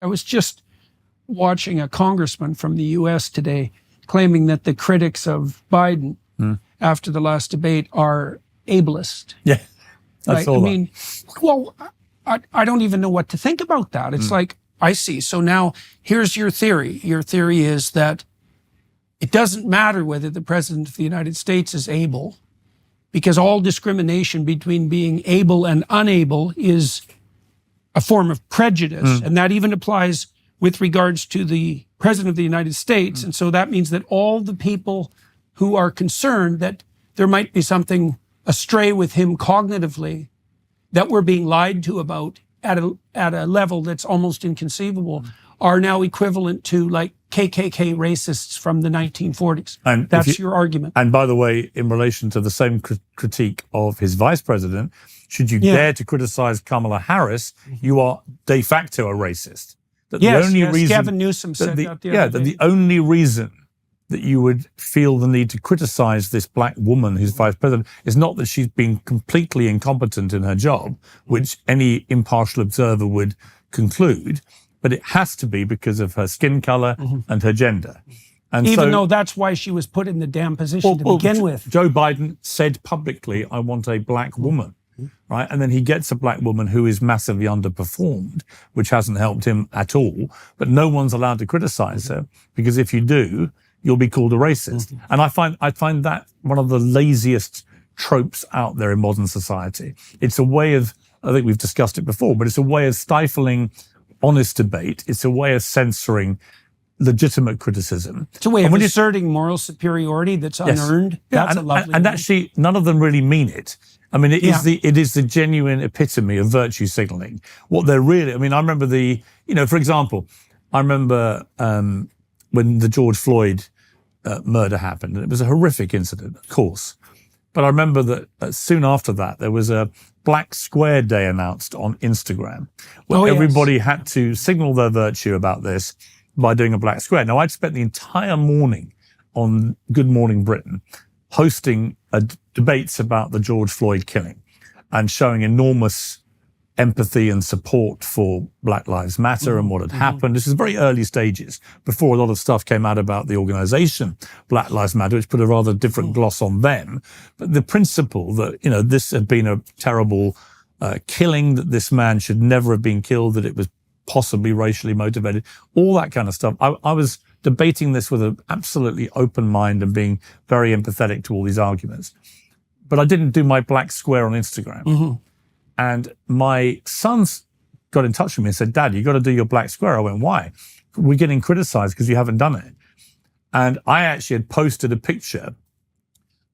I was just watching a congressman from the U.S. today claiming that the critics of Biden after the last debate are ableist. Yeah, right? I mean, well, I don't even know what to think about that. It's like, I see. So now here's your theory. Your theory is that it doesn't matter whether the president of the United States is able, because all discrimination between being able and unable is a form of prejudice. And that even applies with regards to the president of the United States. And so that means that all the people who are concerned that there might be something astray with him cognitively that we're being lied to about at a level that's almost inconceivable are now equivalent to like KKK racists from the 1940s. And that's your argument. And by the way, in relation to the same critique of his vice president, should you dare to criticize Kamala Harris, you are de facto a racist. That the only reason Gavin Newsom said that the other day. The only reason that you would feel the need to criticize this black woman who's vice president is not that she's been completely incompetent in her job, which any impartial observer would conclude, but it has to be because of her skin color and her gender. And even though that's why she was put in the damn position to begin with. Joe Biden said publicly, I want a black woman. Right. And then he gets a black woman who is massively underperformed, which hasn't helped him at all. But no one's allowed to criticize her, because if you do, you'll be called a racist. And I find that one of the laziest tropes out there in modern society. It's a way of, I think we've discussed it before, but it's a way of stifling honest debate. It's a way of censoring legitimate criticism. It's a way of asserting moral superiority that's unearned. That's a lovely and actually, none of them really mean it. I mean, it is the genuine epitome of virtue signaling. What they're really, I mean, I remember for example, I remember when the George Floyd murder happened, and it was a horrific incident, of course. But I remember that soon after that, there was a Black Square Day announced on Instagram, where everybody had to signal their virtue about this by doing a black square. Now, I'd spent the entire morning on Good Morning Britain hosting debates about the George Floyd killing and showing enormous empathy and support for Black Lives Matter and what had happened. This is very early stages before a lot of stuff came out about the organization Black Lives Matter, which put a rather different gloss on them. But the principle that, this had been a terrible killing, that this man should never have been killed, that it was possibly racially motivated, all that kind of stuff. I was debating this with an absolutely open mind and being very empathetic to all these arguments. But I didn't do my black square on Instagram. And my sons got in touch with me and said, Dad, you got to do your black square. I went, why? We're getting criticized because you haven't done it. And I actually had posted a picture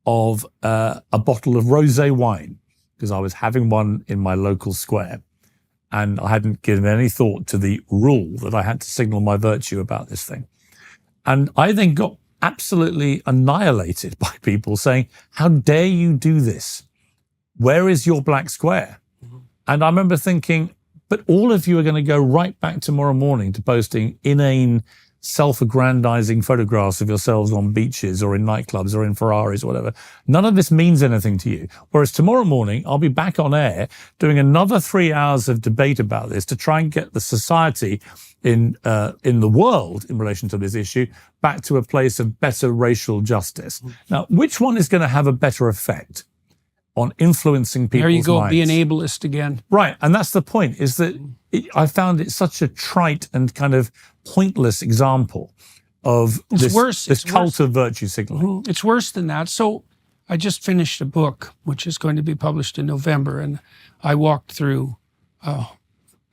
of a bottle of rosé wine because I was having one in my local square. And I hadn't given any thought to the rule that I had to signal my virtue about this thing. And I then got absolutely annihilated by people saying, how dare you do this? Where is your black square? And I remember thinking, but all of you are going to go right back tomorrow morning to posting inane, self-aggrandizing photographs of yourselves on beaches or in nightclubs or in Ferraris or whatever. None of this means anything to you. Whereas tomorrow morning, I'll be back on air doing another 3 hours of debate about this to try and get the society in the world in relation to this issue back to a place of better racial justice. Now, which one is going to have a better effect on influencing people's minds? There you go, be an ableist again. Right, and that's the point, is that I found it such a trite and kind of pointless example of this cult of virtue signaling. It's worse than that. So I just finished a book, which is going to be published in November, and I walked through a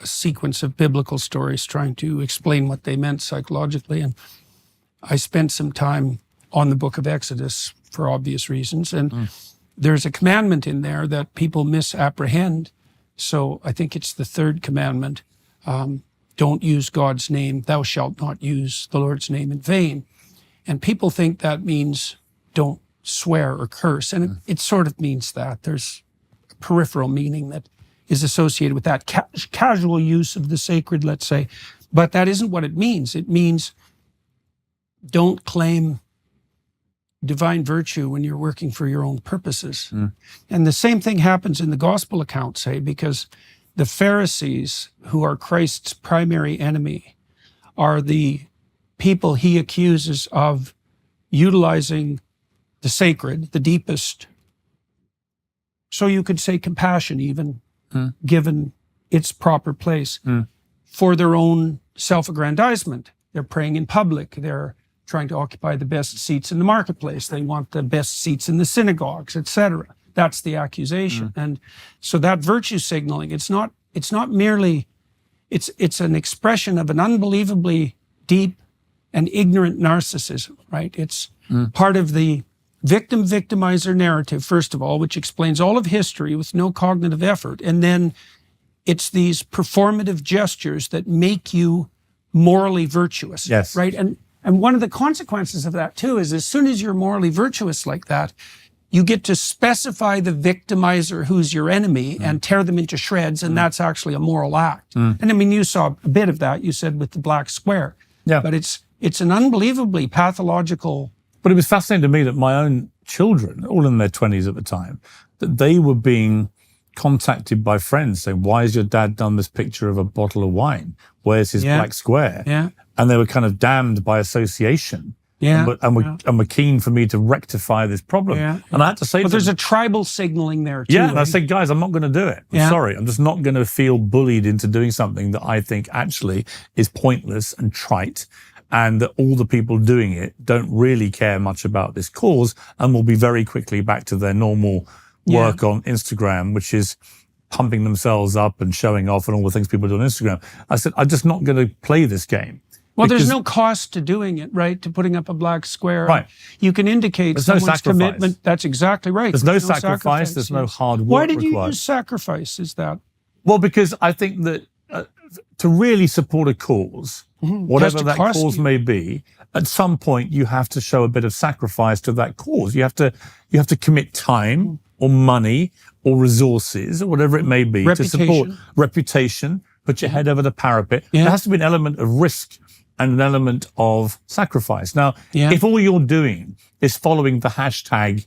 sequence of biblical stories trying to explain what they meant psychologically. And I spent some time on the book of Exodus for obvious reasons. And there's a commandment in there that people misapprehend. So I think it's the third commandment. Don't use God's name. Thou shalt not use the Lord's name in vain. And people think that means don't swear or curse. And it sort of means that. There's a peripheral meaning that is associated with that casual use of the sacred, let's say. But that isn't what it means. It means don't claim divine virtue when you're working for your own purposes. And the same thing happens in the gospel account, say, because the Pharisees, who are Christ's primary enemy, are the people he accuses of utilizing the sacred, the deepest, so you could say compassion even, given its proper place, for their own self-aggrandizement. They're praying in public. They're trying to occupy the best seats in the marketplace. They want the best seats in the synagogues, etc. That's the accusation. And so that virtue signaling, it's not merely, it's an expression of an unbelievably deep and ignorant narcissism, right? It's part of the victim-victimizer narrative, first of all, which explains all of history with no cognitive effort. And then it's these performative gestures that make you morally virtuous, yes, right? And one of the consequences of that too is as soon as you're morally virtuous like that, you get to specify the victimizer who's your enemy and tear them into shreds, and that's actually a moral act. And I mean, you saw a bit of that, you said, with the black square. Yeah. But it's an unbelievably pathological... But it was fascinating to me that my own children, all in their 20s at the time, that they were being contacted by friends saying, why has your dad done this picture of a bottle of wine? Where's his black square? Yeah. And they were kind of damned by association. Yeah. And were keen for me to rectify this problem. Yeah. And I had to say But to there's them, a tribal signaling there too. yeah, and I said, guys, I'm not going to do it. I'm sorry. I'm just not going to feel bullied into doing something that I think actually is pointless and trite, and that all the people doing it don't really care much about this cause and will be very quickly back to their normal work on Instagram, which is pumping themselves up and showing off and all the things people do on Instagram. I said, I'm just not going to play this game. Well, there's no cost to doing it, right? To putting up a black square. Right. You can indicate There's no someone's sacrifice. commitment. That's exactly right. There's no sacrifice. There's no hard work Why did you required. use sacrifice? Is that? Well, because I think that to really support a cause, whatever that cause may be, at some point you have to show a bit of sacrifice to that cause. You have to commit time or money or resources or whatever it may be to support reputation, put your head over the parapet. There has to be an element of risk and an element of sacrifice. Now, if all you're doing is following the hashtag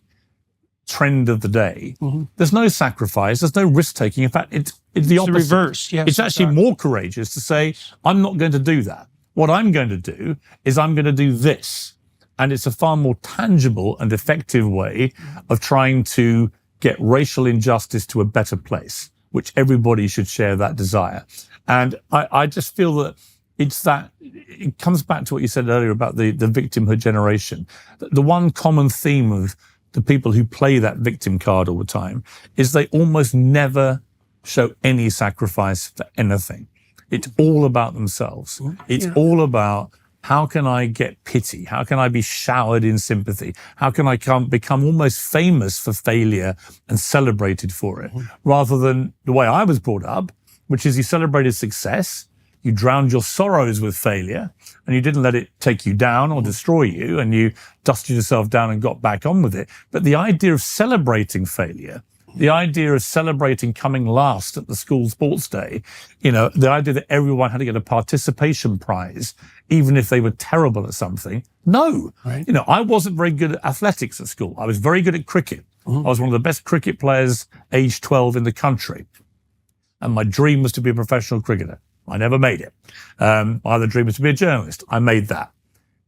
trend of the day, there's no sacrifice, there's no risk-taking. In fact, it's the opposite. The reverse, yes. It's actually more courageous to say, I'm not going to do that. What I'm going to do is I'm going to do this. And it's a far more tangible and effective way of trying to get racial injustice to a better place, which everybody should share that desire. And I just feel that it comes back to what you said earlier about the victimhood generation. The one common theme of the people who play that victim card all the time is they almost never show any sacrifice for anything. It's all about themselves. It's all about, how can I get pity? How can I be showered in sympathy? How can I become almost famous for failure and celebrated for it? Rather than the way I was brought up, which is you celebrated success, you drowned your sorrows with failure, and you didn't let it take you down or destroy you, and you dusted yourself down and got back on with it. But the idea of celebrating failure, the idea of celebrating coming last at the school sports day, the idea that everyone had to get a participation prize, even if they were terrible at something. No. Right. I wasn't very good at athletics at school. I was very good at cricket. I was one of the best cricket players aged 12 in the country. And my dream was to be a professional cricketer. I never made it. My other dream was to be a journalist. I made that.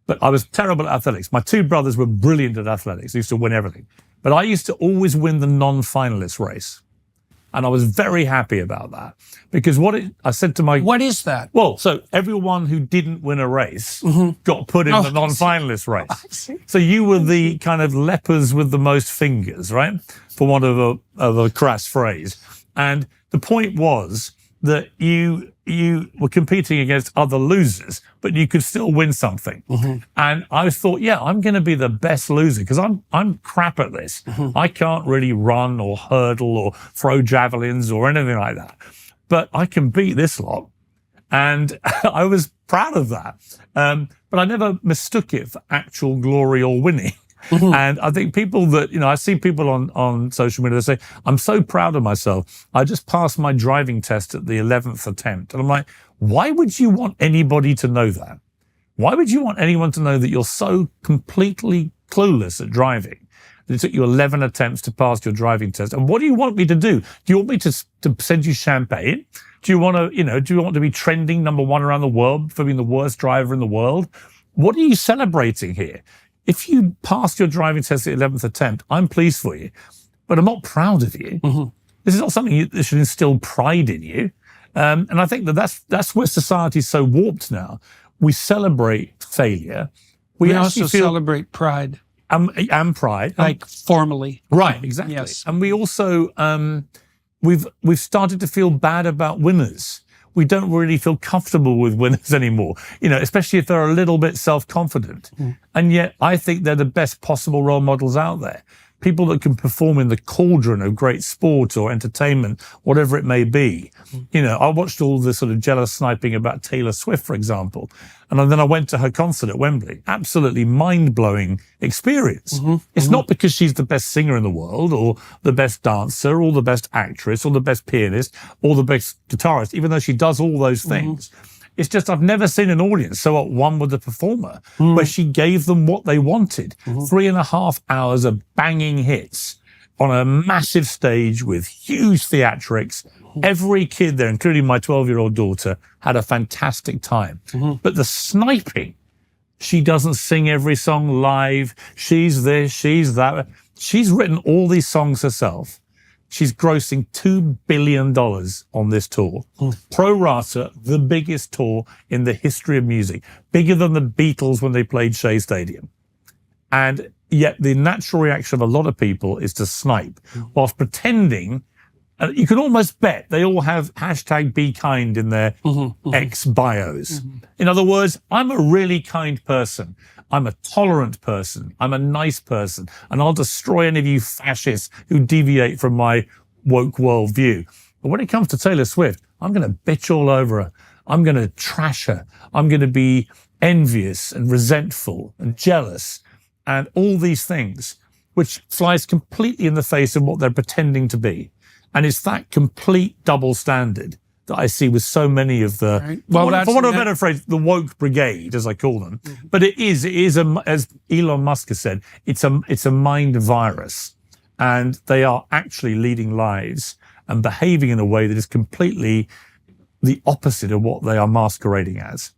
But I was terrible at athletics. My two brothers were brilliant at athletics. They used to win everything. But I used to always win the non-finalist race. And I was very happy about that. Because I said to my... What is that? Well, so everyone who didn't win a race got put in the non-finalist race. So you were the kind of lepers with the most fingers, right? For want of a crass phrase. And the point was that you were competing against other losers, but you could still win something. And I thought, I'm going to be the best loser because I'm crap at this. I can't really run or hurdle or throw javelins or anything like that. But I can beat this lot. And I was proud of that. But I never mistook it for actual glory or winning. And I think people that, I see people on social media, they say, I'm so proud of myself. I just passed my driving test at the 11th attempt. And I'm like, why would you want anybody to know that? Why would you want anyone to know that you're so completely clueless at driving. It took you 11 attempts to pass your driving test. And what do you want me to do? Do you want me to send you champagne? Do you want to be trending #1 around the world for being the worst driver in the world? What are you celebrating here? If you passed your driving test at the 11th attempt, I'm pleased for you, but I'm not proud of you. Mm-hmm. This is not something that should instill pride in you. And I think that's where society is so warped now. We celebrate failure. We also celebrate pride. And pride. Like formally. Right, exactly. Yes. And we also, we've started to feel bad about winners. We don't really feel comfortable with winners anymore, especially if they're a little bit self-confident. Mm. And yet I think they're the best possible role models out there. People that can perform in the cauldron of great sport or entertainment, whatever it may be. I watched all the sort of jealous sniping about Taylor Swift, for example. And then I went to her concert at Wembley. Absolutely mind-blowing experience. Mm-hmm. It's not because she's the best singer in the world or the best dancer or the best actress or the best pianist or the best guitarist, even though she does all those things. Mm-hmm. It's just I've never seen an audience so at one with the performer where she gave them what they wanted. 3.5 hours of banging hits on a massive stage with huge theatrics. Every kid there, including my 12-year-old daughter, had a fantastic time. But the sniping, she doesn't sing every song live. She's this, she's that. She's written all these songs herself. She's grossing $2 billion on this tour. Pro rata, the biggest tour in the history of music. Bigger than the Beatles when they played Shea Stadium. And yet the natural reaction of a lot of people is to snipe whilst pretending. You can almost bet they all have #BeKind in their ex bios. In other words, I'm a really kind person. I'm a tolerant person. I'm a nice person. And I'll destroy any of you fascists who deviate from my woke worldview. But when it comes to Taylor Swift, I'm going to bitch all over her. I'm going to trash her. I'm going to be envious and resentful and jealous and all these things, which flies completely in the face of what they're pretending to be. And it's that complete double standard that I see with so many of the, right. For want of a better phrase, the woke brigade, as I call them. But it is as Elon Musk has said, it's a mind virus, and they are actually leading lives and behaving in a way that is completely the opposite of what they are masquerading as.